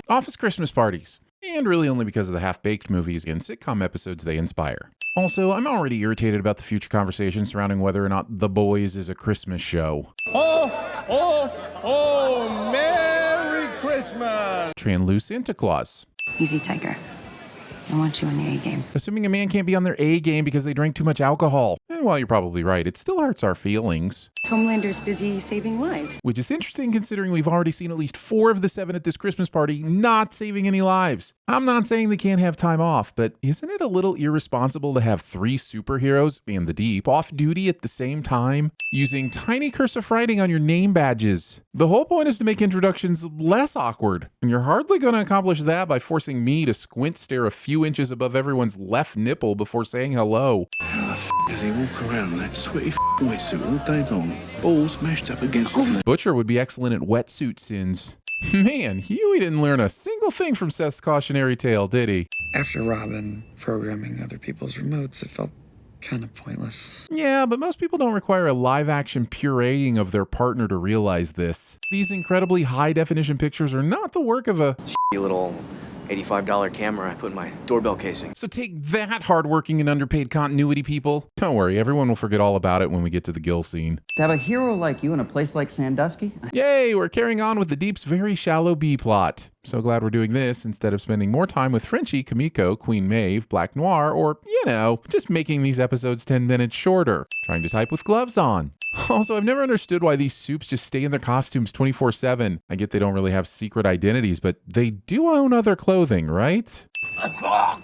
office Christmas parties, and really only because of the half-baked movies and sitcom episodes they inspire. Also, I'm already irritated about the future conversation surrounding whether or not The Boys is a Christmas show. Oh, Merry Christmas! Translucent Santa Claus. Easy, Tiger. I want you on your A game. Assuming a man can't be on their A game because they drank too much alcohol. And while you're probably right, it still hurts our feelings. Homelander's busy saving lives. Which is interesting considering we've already seen at least 4 of the 7 at this Christmas party not saving any lives. I'm not saying they can't have time off, but isn't it a little irresponsible to have 3 superheroes and the Deep off duty at the same time? Using tiny cursive writing on your name badges. The whole point is to make introductions less awkward, and you're hardly going to accomplish that by forcing me to squint stare a few inches above everyone's left nipple before saying hello. How the f*** does he walk around in that sweaty wetsuit all day long, balls mashed up against his leg? Butcher would be excellent at wetsuit sins. Man, Huey didn't learn a single thing from Seth's cautionary tale, did he? After Robin programming other people's remotes, it felt kind of pointless. Yeah, but most people don't require a live-action pureeing of their partner to realize this. These incredibly high-definition pictures are not the work of a shitty little $85 camera I put in my doorbell casing. So take that, hardworking and underpaid continuity people. Don't worry, everyone will forget all about it when we get to the Gill scene. To have a hero like you in a place like Sandusky? Yay, we're carrying on with the Deep's very shallow B-plot. So glad we're doing this instead of spending more time with Frenchie, Kimiko, Queen Maeve, Black Noir, or, just making these episodes 10 minutes shorter. Trying to type with gloves on. Also, I've never understood why these soups just stay in their costumes 24/7. I get they don't really have secret identities, but they do own other clothing, right?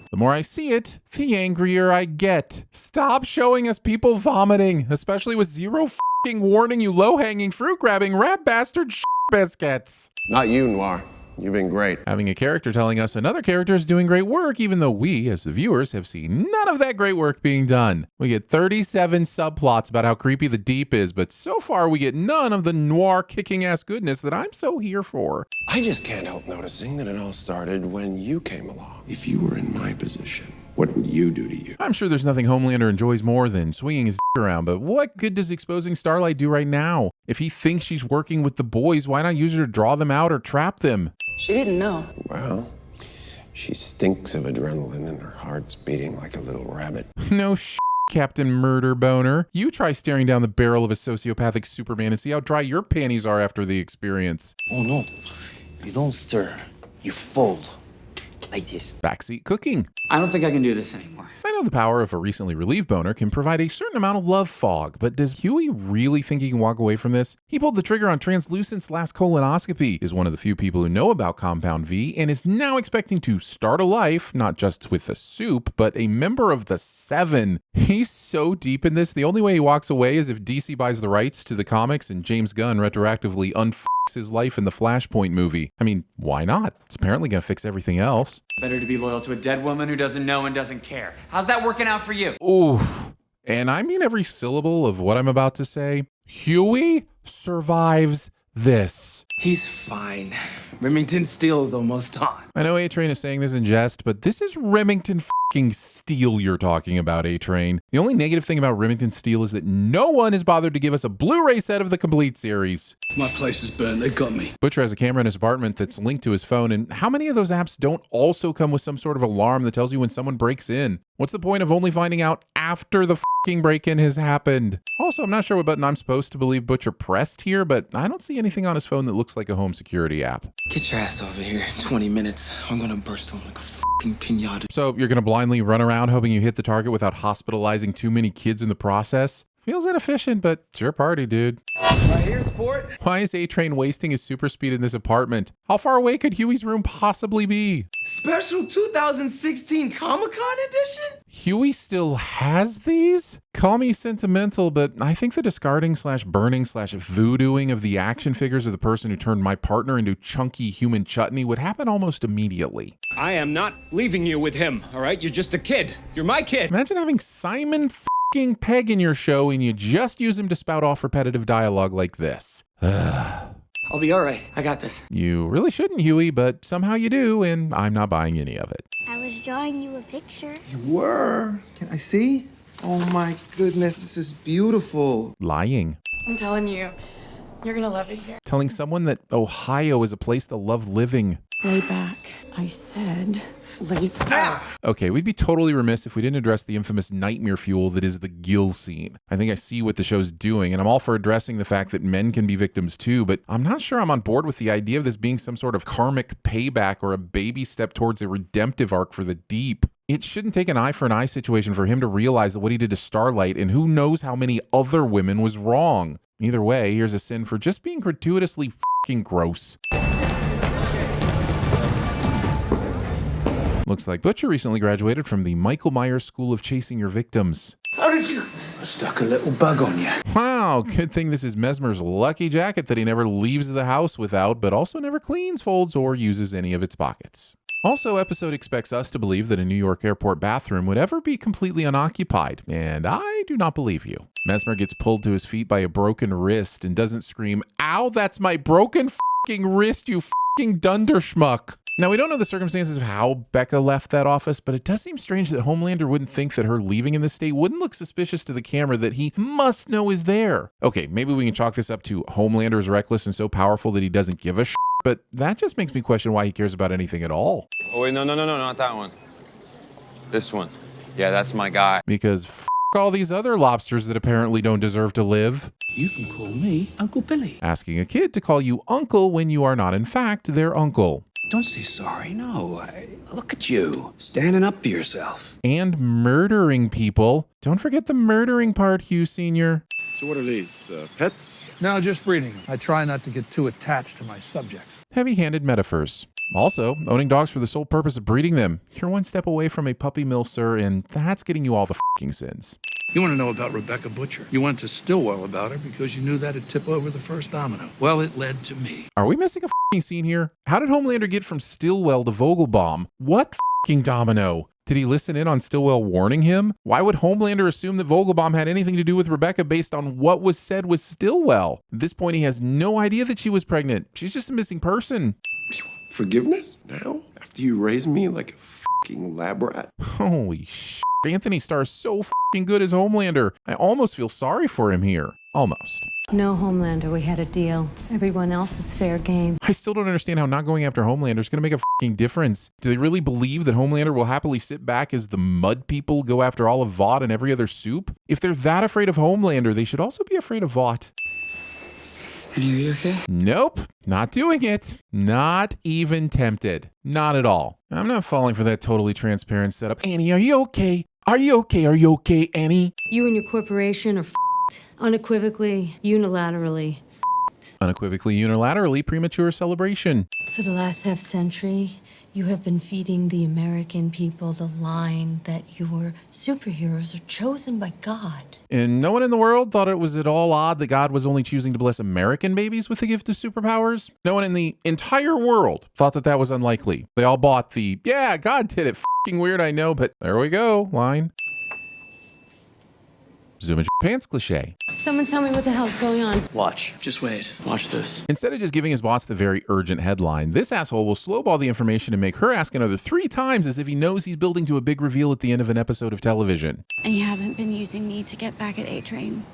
The more I see it, the angrier I get. Stop showing us people vomiting, especially with zero f***ing warning, you low-hanging fruit-grabbing rat bastard biscuits. Not you, Noir. You've been great. Having a character telling us another character is doing great work, even though we, as the viewers, have seen none of that great work being done. We get 37 subplots about how creepy the Deep is, but so far we get none of the Noir kicking-ass goodness that I'm so here for. I just can't help noticing that it all started when you came along. If you were in my position, what would you do to you? I'm sure there's nothing Homelander enjoys more than swinging his around, but what good does exposing Starlight do right now? If he thinks she's working with the boys, why not use her to draw them out or trap them? She didn't know. Well, she stinks of adrenaline and her heart's beating like a little rabbit. No Captain Murder Boner. You try staring down the barrel of a sociopathic Superman and see how dry your panties are after the experience. Oh no, you don't stir, you fold. Like this. Backseat cooking. I don't think I can do this anymore. I know the power of a recently relieved boner can provide a certain amount of love fog, but does Huey really think he can walk away from this? He pulled the trigger on Translucent's last colonoscopy, is one of the few people who know about Compound V, and is now expecting to start a life, not just with the soup, but a member of the 7. He's so deep in this, the only way he walks away is if DC buys the rights to the comics and James Gunn retroactively his life in the Flashpoint movie. I mean, why not? It's apparently gonna fix everything else. Better to be loyal to a dead woman who doesn't know and doesn't care. How's that working out for you? Oof. And I mean every syllable of what I'm about to say. Huey survives this. He's fine. Remington Steele is almost on. I know A-Train is saying this in jest, but this is Remington f***ing Steele you're talking about, A-Train. The only negative thing about Remington Steele is that no one has bothered to give us a Blu-ray set of the complete series. My place is burned, they got me. Butcher has a camera in his apartment that's linked to his phone, and how many of those apps don't also come with some sort of alarm that tells you when someone breaks in? What's the point of only finding out after the f***ing break-in has happened? Also, I'm not sure what button I'm supposed to believe Butcher pressed here, but I don't see anything on his phone that looks like a home security app. Get your ass over here in 20 minutes. I'm gonna burst them like a fucking pinata. So you're gonna blindly run around hoping you hit the target without hospitalizing too many kids in the process? Feels inefficient, but it's your party, dude. Right here, sport. Why is A-Train wasting his super speed in this apartment? How far away could Huey's room possibly be? Special 2016 Comic-Con edition? Huey still has these? Call me sentimental, but I think the discarding/burning/voodooing of the action figures of the person who turned my partner into chunky human chutney would happen almost immediately. I am not leaving you with him, all right? You're just a kid. You're my kid. Imagine having Simon Pegg in your show and you just use him to spout off repetitive dialogue like this. I'll be all right. I got this. You really shouldn't, Huey, but somehow you do, and I'm not buying any of it. I was drawing you a picture. You were? Can I see? Oh my goodness, this is beautiful. Lying. I'm telling you, you're gonna love it here. Telling someone that Ohio is a place they'll love living. Lay back. I said, lay back. Okay, we'd be totally remiss if we didn't address the infamous nightmare fuel that is the gill scene. I think I see what the show's doing, and I'm all for addressing the fact that men can be victims too, but I'm not sure I'm on board with the idea of this being some sort of karmic payback or a baby step towards a redemptive arc for the Deep. It shouldn't take an eye for an eye situation for him to realize that what he did to Starlight and who knows how many other women was wrong. Either way, here's a sin for just being gratuitously fucking gross. Looks like Butcher recently graduated from the Michael Myers School of Chasing Your Victims. How did you? I stuck a little bug on you. Wow, good thing this is Mesmer's lucky jacket that he never leaves the house without, but also never cleans, folds, or uses any of its pockets. Also, episode expects us to believe that a New York airport bathroom would ever be completely unoccupied, and I do not believe you. Mesmer gets pulled to his feet by a broken wrist and doesn't scream, "Ow, that's my broken fucking wrist, you fucking dunderschmuck." Now, we don't know the circumstances of how Becca left that office, but it does seem strange that Homelander wouldn't think that her leaving in this state wouldn't look suspicious to the camera that he must know is there. Okay, maybe we can chalk this up to Homelander is reckless and so powerful that he doesn't give a shit, but that just makes me question why he cares about anything at all. Oh, wait, no, not that one. This one. Yeah, that's my guy. Because all these other lobsters that apparently don't deserve to live. You can call me Uncle Billy. Asking a kid to call you uncle when you are not in fact their uncle. Don't say sorry, no. Look at you, standing up for yourself. And murdering people. Don't forget the murdering part, Hugh Sr. So what are these, pets? No, just breeding them. I try not to get too attached to my subjects. Heavy-handed metaphors. Also, owning dogs for the sole purpose of breeding them. You're one step away from a puppy mill, sir, and that's getting you all the fucking sins. You want to know about Rebecca Butcher? You went to Stillwell about her because you knew that'd tip over the first domino. Well, it led to me. Are we missing a fucking scene here? How did Homelander get from Stillwell to Vogelbaum? What fucking domino? Did he listen in on Stillwell warning him? Why would Homelander assume that Vogelbaum had anything to do with Rebecca based on what was said with Stillwell? At this point, he has no idea that she was pregnant. She's just a missing person. Forgiveness? Now? After you raised me like a fucking lab rat? Holy shit. Anthony Starr's so fucking good as Homelander. I almost feel sorry for him here. Almost. No, Homelander, we had a deal. Everyone else is fair game. I still don't understand how not going after Homelander is going to make a fucking difference. Do they really believe that Homelander will happily sit back as the mud people go after all of Vought and every other soup? If they're that afraid of Homelander, they should also be afraid of Vought. Annie, are you okay? Nope, not doing it. Not even tempted. Not at all. I'm not falling for that totally transparent setup. Annie, are you okay? Are you okay? Are you okay, Annie? You and your corporation are f***ed. Unequivocally, unilaterally f***ed. Unequivocally, unilaterally, premature celebration. For the last half century, you have been feeding the American people the line that your superheroes are chosen by God. And no one in the world thought it was at all odd that God was only choosing to bless American babies with the gift of superpowers. No one in the entire world thought that that was unlikely. They all bought the, yeah, God did it, f***ing weird, I know, but there we go, line. Zoom in your pants cliche. Someone tell me what the hell's going on. Watch. Just wait. Watch this. Instead of just giving his boss the very urgent headline, this asshole will slowball the information and make her ask another 3 times as if he knows he's building to a big reveal at the end of an episode of television. And you haven't been using me to get back at A-Train.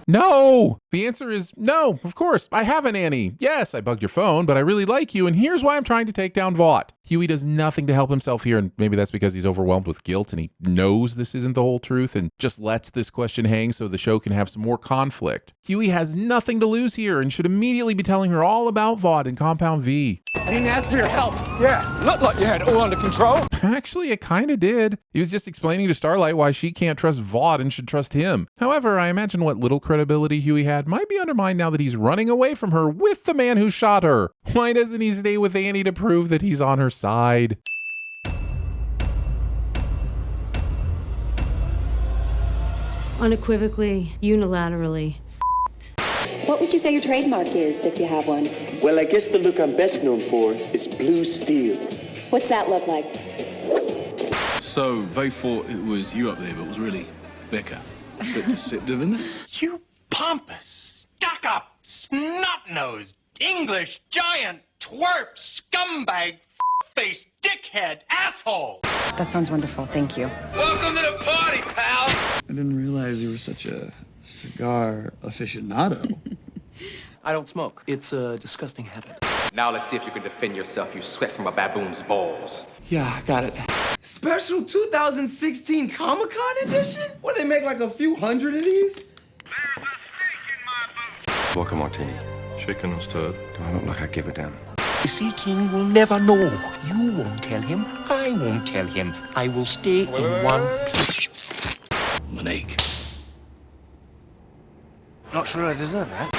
No! The answer is no, of course. I haven't, Annie. Yes, I bugged your phone, but I really like you, and here's why I'm trying to take down Vought. Huey does nothing to help himself here, and maybe that's because he's overwhelmed with guilt and he knows this isn't the whole truth and just lets this question hang so the show can have some more conflict. Huey has nothing to lose here and should immediately be telling her all about Vought and Compound V. I didn't ask for your help. Yeah, looked like you had it all under control. Actually, it kind of did. He was just explaining to Starlight why she can't trust Vought and should trust him. However, I imagine what little credibility Huey had might be undermined now that he's running away from her with the man who shot her. Why doesn't he stay with Annie to prove that he's on her side? Unequivocally, unilaterally f***ed. What would you say your trademark is, if you have one? Well, I guess the look I'm best known for is blue steel. What's that look like? So they thought it was you up there, but it was really Becca. Bit deceptive, isn't it? You pompous, stuck-up, snot-nosed, English giant, twerp, scumbag, f***-faced, dickhead, asshole! That sounds wonderful. Thank you. Welcome to the party, pal! I didn't realize you were such a cigar aficionado. I don't smoke. It's a disgusting habit. Now let's see if you can defend yourself, you sweat from a baboon's balls. Yeah, I got it. Special 2016 Comic-Con edition? What, they make like a few hundred of these? Vodka martini. Shaken and stirred. Do I look like I give a damn? The Sea King will never know. You won't tell him. I won't tell him. I will stay in one piece. Monique. Not sure I deserve that.